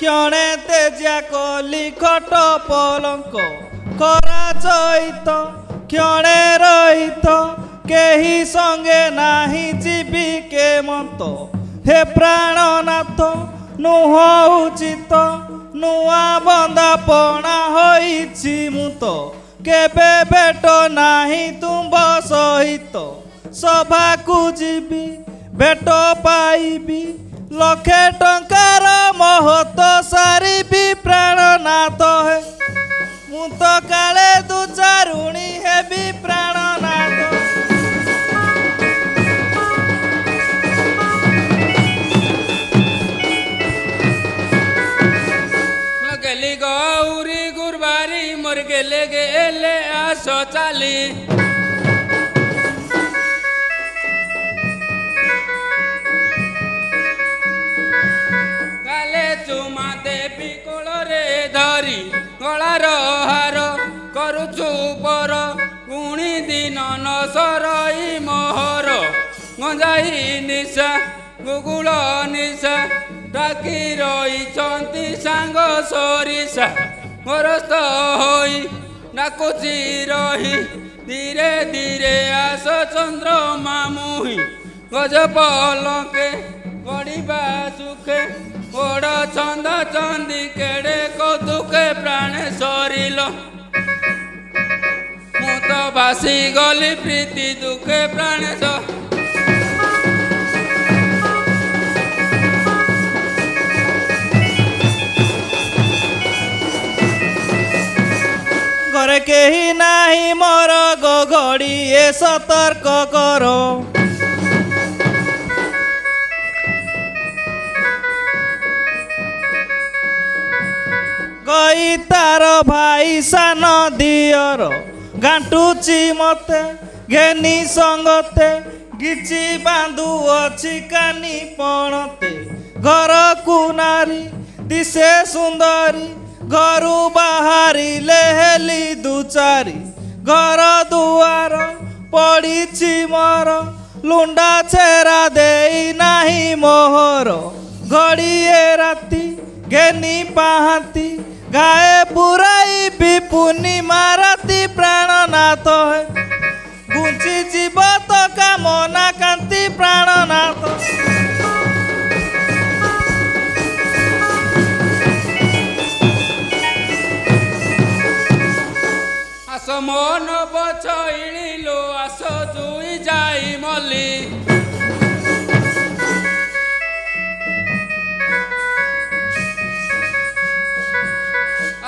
क्षणे तेजिया कली खट पलंक खरा चैत क्षणे रहित केही संगे नाही जीवी के मत हे प्राणनाथ नुह उचित नुआ बंदापना होइछि मुत केबे भेट नाही तुंब सहित सभा को जीवी भेट पाइबी लक्षे टंकार महत सारी प्राणनाथ है मु तो काले दुचारुणी हेबी प्राणनाथ गेली गौरी गुरबारी मोर गेले गेले आसो चाली काले चुमा देवी कोଳରେ धरी गଳାର हार କରୁଛୁ पर ପୁଣି ଦିନ ନ ସରଇ ମୋହର ଗଞ୍ଜାଇ ନିଶା ଗୁଗୁଳ ନିଶା ডাকি রইছন্তি সাঙ্গ সরিষা মরস্ত হই ডাকুচি রহি ধীরে ধীরে আস চন্দ্রমা মুহি গজ পলকে গড়িবা সুখে ওড় ছন্দ চন্দি কেড়ে কৌতুকে প্রাণে সরিল মু তো ভাসি গলি প্রীতি দুঃখে প্রাণে घरे केही नाही मोर घड़ी ए सतर्क करो गई तार भाई सान दियर गांटुची मते घेनी संगते गिची बांधु अछि कानी पणते घर को नारी दिसे सुंदरी घरू बाहरिले हेली दुचारी घर दुआर पड़ी मोर लुंडा छेरा देई नाही मोहर घड़िए राती घेनी पाहाती गाए बुराई विपुनी मारती प्राणनाथ है गुंची जीव तो कामना कांति प्राणनाथ आस मन बचइलो आस जुई जाई मली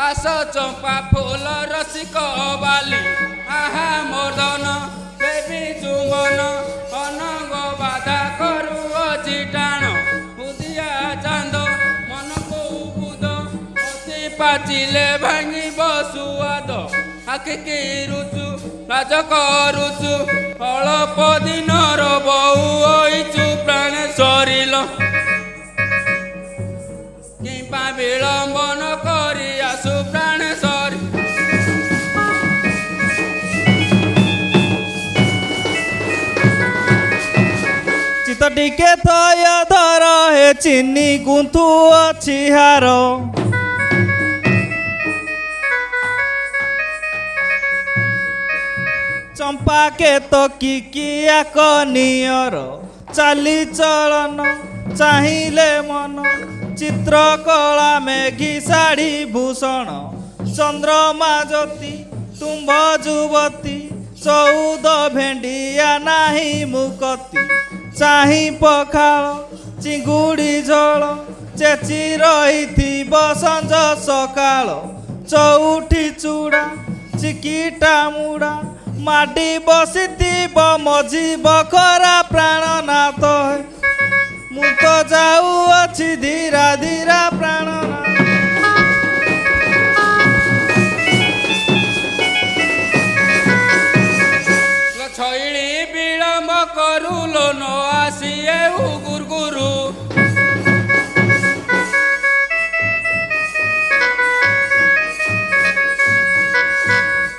आस चंपा फूल रसिक बाली आहा मोदन देवी चुमन अनंग बाधा करू अझी टाण उदिया चांद मन को बुद अति पाचिले भांगी बसुआद आखि की रुचु राज करुचु अल्प दिनर बहु होइचु प्राण सरिल किंपा विलंबन करी आसु प्राण सरी चित टिके थय धर हे चिनी गुंथु अछि हार चंपा के तो किकिया कनियर चाली चलन चाहिए मन चित्रकला मेघी साड़ी भूषण चंद्रमा ज्योति तुम्भ जुवती 14 भेंडिया नाही मुकती चाही पखाल चिंगुड़ी झोल चेची रही संज सकाल चौठी चूड़ा चिकिटा मुड़ा माटी बसी मझी बखरा प्राणनाथ है मु तो जाऊ अच्छी धीरा धीरा प्राणनाथ छईली विलंब करू लो न आसिए गुरगुरु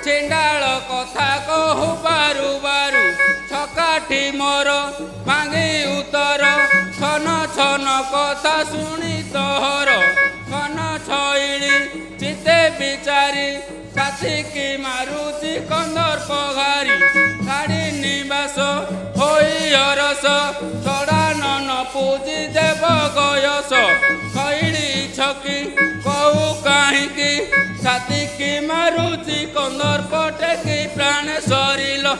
चेंडाल कथा कहू बारू बारू छकाठी मोर मांगी उतर छन छन कथा शुणी तोहर छन ପଘାରି ଶାଢ଼ୀ ନିବାସ ହୋଇ ଅରସ ଚଡ଼ାନନ ପୂଜି ଦେବ ଗୟସ କହିଲି ଛକି କହୁ କାହିଁକି ଛାତି କି ମାରୁଛି କନ୍ଦର ପଟେ କି ପ୍ରାଣ ସରିଲ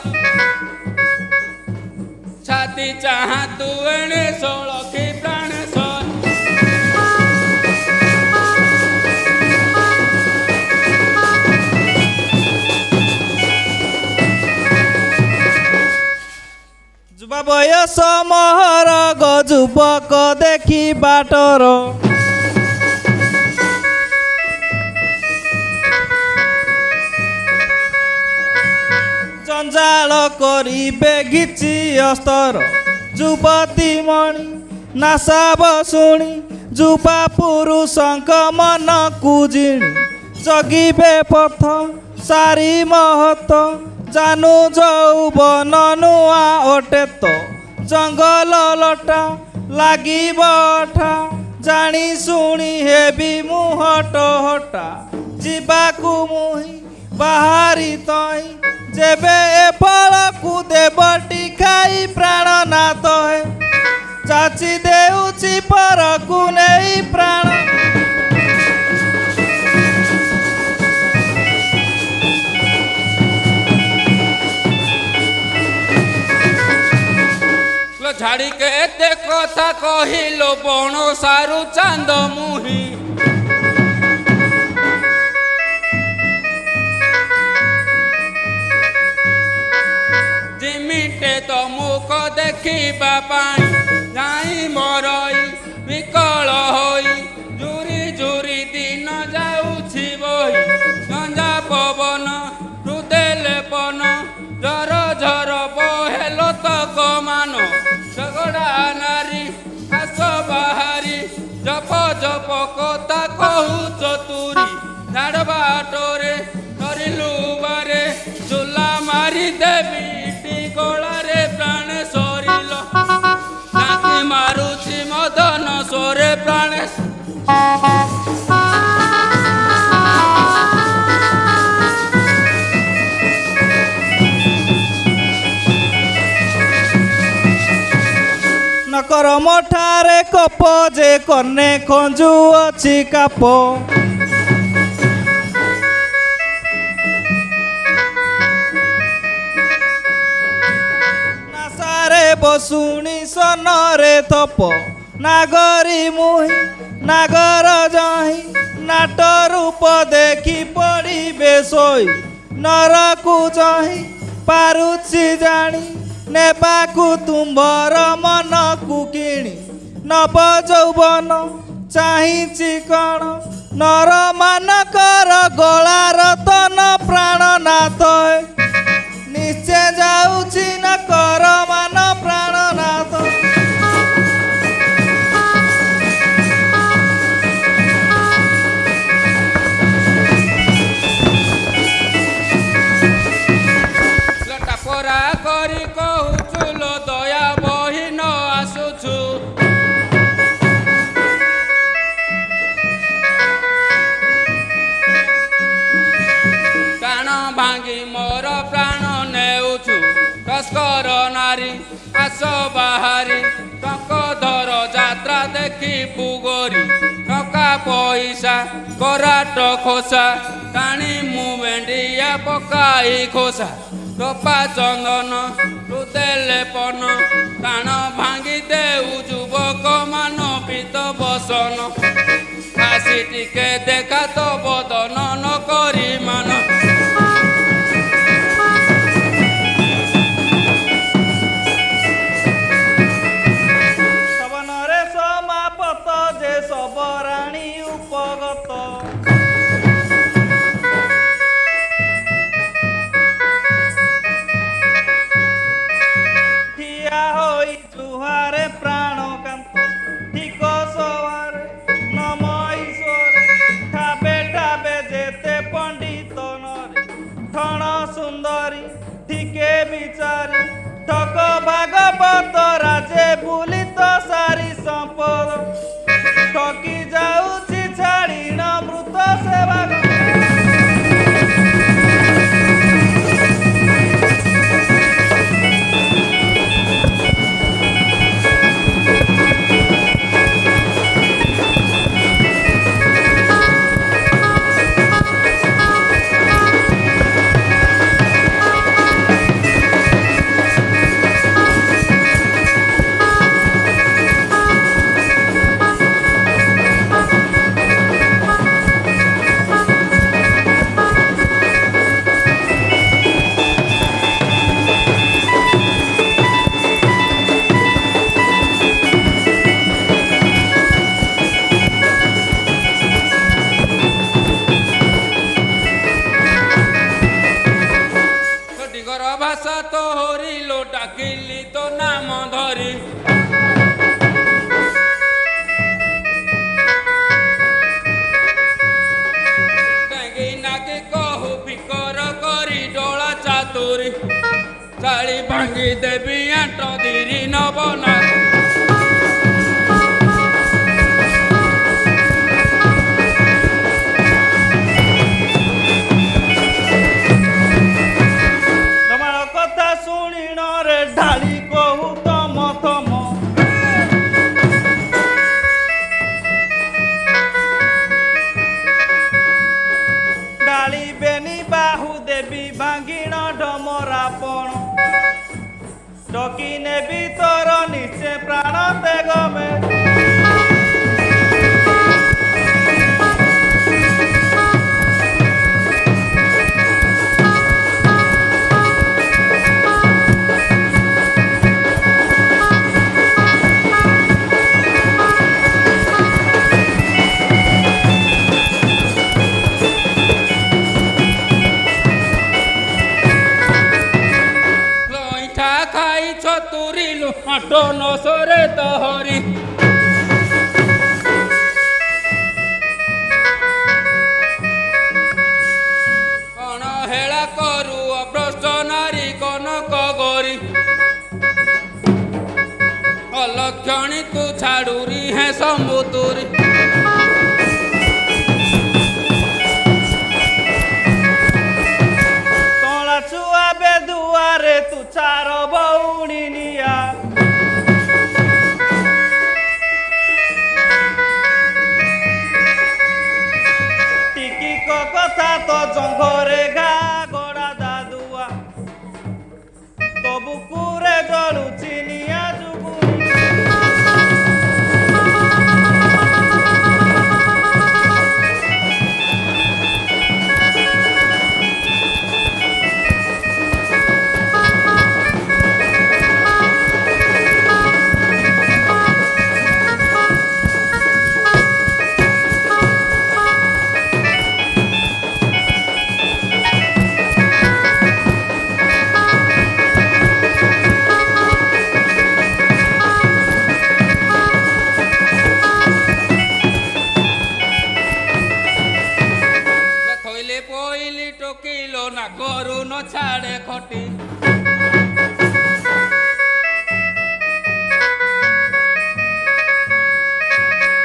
ଛାତି ଚାହା ତୁ ଏଣେ ଷୋଳକି ପ୍ରାଣ ସରି ଯୁବା ବୟସ ମହର ଯୁବକ ଦେଖି ବାଟର ଜଞ୍ଜାଳ କରିବେ ଘିଚି ଅସ୍ତର ଯୁବତୀ ମଣି ନାସାବ ଶୁଣି ଯୁବା ପୁରୁଷଙ୍କ ମନକୁ ଜିଣି ଜଗିବେ ପଥ ସାରି ମହତ ଜାନୁ ଯୌବନ ନୂଆ ଅଟେ ତ ଜଙ୍ଗଲ ଲଟା ଲାଗିବ ଅଠା ଜାଣି ଶୁଣି ହେବି ମୁହଟ ହଟା ଯିବାକୁ ମୁହିଁ ବାହାରି ତହିଁ ଯେବେ ଏ ଫଳକୁ ଦେବଟି ଖାଇ ପ୍ରାଣ ନାଥ ହେ ଚାଚି ଦେଉଛି ପରକୁ ନେଇ ପ୍ରାଣ ଝାଡ଼ିକେ ଏତେ କଥା କହିଲ ବଣ ସାରୁ ଚାନ୍ଦ ମୁହିଁ ଜିମିଟେ ତ ମୁଖ ଦେଖିବା ପାଇଁ ଯାଇ ମରଇ ବିକଳ ହୋଇ ଝୁରି ଝୁରି ଦିନ ଯାଉଛି ବହି ଗଞ୍ଜା ପବନ ହୃଦେଲେ ପନ ଝର ଝର ବହେଲ ତକ ମାନ ଝଗଡ଼ା ନାରୀ ଆସ ବାହାରି ଜପ ଜପ କଥା କହୁଛ ତୁରି ଝାଡ଼ ବାଟରେ ଧରିଲୁ ବାରେ ଚୁଲା ମାରି ଦେବି ଗଳାରେ ପ୍ରାଣ ସରିଲ ତାଙ୍କି ମାରୁଛି ମଦନ ସୋରେ ପ୍ରାଣ ନକର ମଠାରେ କପ ଯେ କନେ ଖଞ୍ଜୁ ଅଛି କାପ ନାସାରେ ବସୁଣି ସନରେ ଥପ ନାଗରୀ ମୁହିଁ ନାଗର ଯହିଁ ନାଟ ରୂପ ଦେଖି ପଡ଼ିବେ ଶୋଇ ନରକୁ ଯହିଁ ପାରୁଛି ଜାଣି ନେବାକୁ ତୁମ୍ଭର ମନକୁ କିଣି ନବ ଯୌବନ ଚାହିଁଛି କଣ ନର ମାନଙ୍କର ଗଳାର ତନ ପ୍ରାଣ ନାଥ ନିଶ୍ଚୟ ଯାଉଛି ନା କର ମାନ ପ୍ରାଣ ନାଥ ଲଟାପରା କରି କହୁଛୁ लो ଦୟା ବହି ନ ଆସୁଛୁ ପ୍ରାଣ ଭାଙ୍ଗି ମୋର ପ୍ରାଣ ନେଉଛୁ ତସ୍କର ନାରୀ ଆସ ବାହାରି ଟଙ୍କ ଧର ଯାତ୍ରା ଦେଖି ପୁଗରି ଟଙ୍କା ପଇସା କରାଟ ଖୋସା ଟାଣି ମୁଁ ଭେଣ୍ଡିଆ ପକାଇ ଖୋସା ଟୋପା ଚନ୍ଦନ ହୃଦେଲେ ପନ ପ୍ରାଣ ଭାଙ୍ଗି ଦେଉ ଯୁବକ ମାନ ପିତ ବସନ ଆସି ଟିକେ ଦେଖା ତ ବଦନ ନ କରି ମାନ ସବନରେ ସମାପତ ଯେ ସବରାଣୀ ଉପଗତ ଠିଆ ହୋଇ ଜୁହାରେ ପ୍ରାଣ କାନ୍ତ ଠିକ ସବାରେ ନମ ଈଶ୍ୱରେ ଠାବେ ଠାବେ ଯେତେ ପଣ୍ଡିତ ନରେ ଠଣ ସୁନ୍ଦରୀ ଠିକେ ବିଚାରି ଠକ ଭାଗବତ ରାଜେ ବୁଲିତ ସାରି ସମ୍ପଦ ଠକି ଯାଉଛି ଛାଡ଼ିଣ ମୃତ ସେବା ମାଟ ନସରେ ତହରି କଣ ହେଳା କରୁ ଅଭ୍ରଷ୍ଟ ନାରୀ କନକ ଗରି অলক্ষণী তু ছাড়ুরি হে সমুতুরি তোলা ছুয়া বেদুয়ারে তু চার ভৌণী নিয়া টিকিক কথা তো জঙ্ঘরে ঘা গড়া দাদুয়া তবু কুরে জলুচি নিয়া যুগু না করু ন ছাড়ে খটি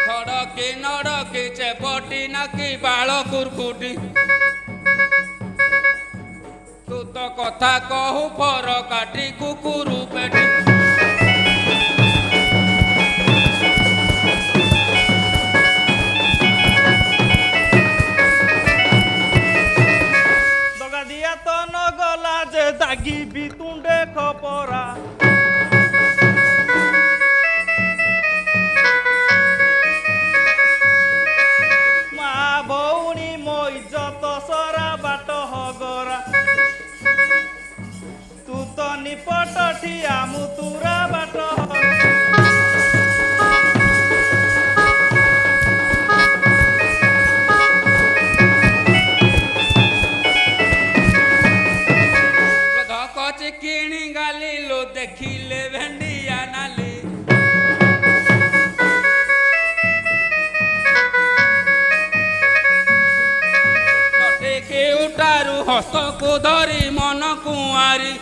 থড়কি নড়কি চেপটি নাকি বাଳ কুরকুটি তু তো কথা কহু ফর কাটি কুকুরু পেটি দাগি বিতুণ্ডে খপরা মা ভৌণী মই যত সরা বাট হগরা তু তো নিপট ঠিয়া মুতুরা বাট কিଣି গালি লো দেখিলে ভেন্ডিয়া নালি নটেকে উঠারু হস্তকু ধরি মন কুয়ারি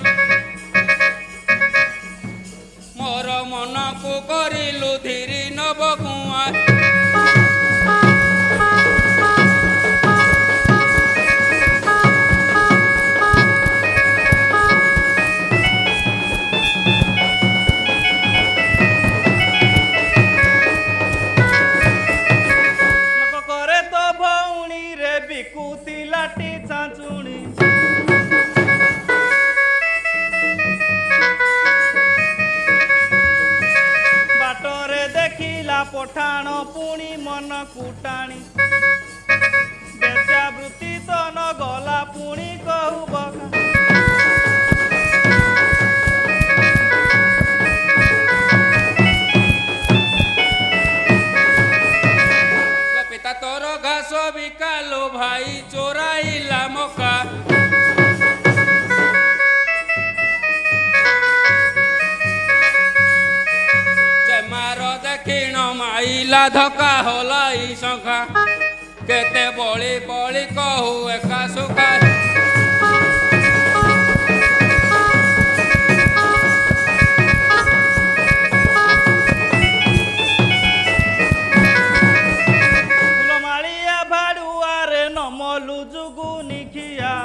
মোর মনকু করিলু ধীরি নব কুয়ারি বিকুতি লাটি চাঁচুনি বাটরে দেখিলা পঠাণ পুଣି মন কুটাণী বেশ্যাবৃত্তি তো ন গলা পুଣି কহু বকা তোর ঘাস বিকালো ভাই চোরাইলা মকা চেমার দেখিণ মাইলা ধকা হলাই শঙ্খা কেতে বলি বলি কহু একা সুখা নমলু যুগু নিখিয়া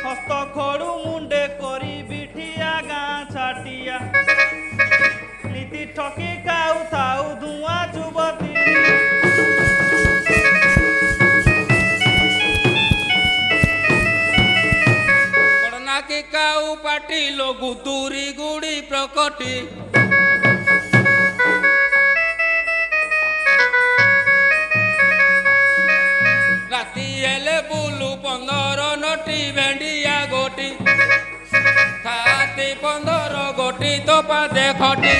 হস্ত খড়ু মুন্ডে করি বিঠিয়া গাঁ ছাটিয়া নীতি ঠকি খাউ থাউ ধুয়া যুবতী নাকি কাউ পাটি লঘু তুরি গুড়ি প্রকটি রাতি এলে বুলু 15 নটি ভেন্ডিয়া গোটি থাতি 15 গোটি তো পাদে খটি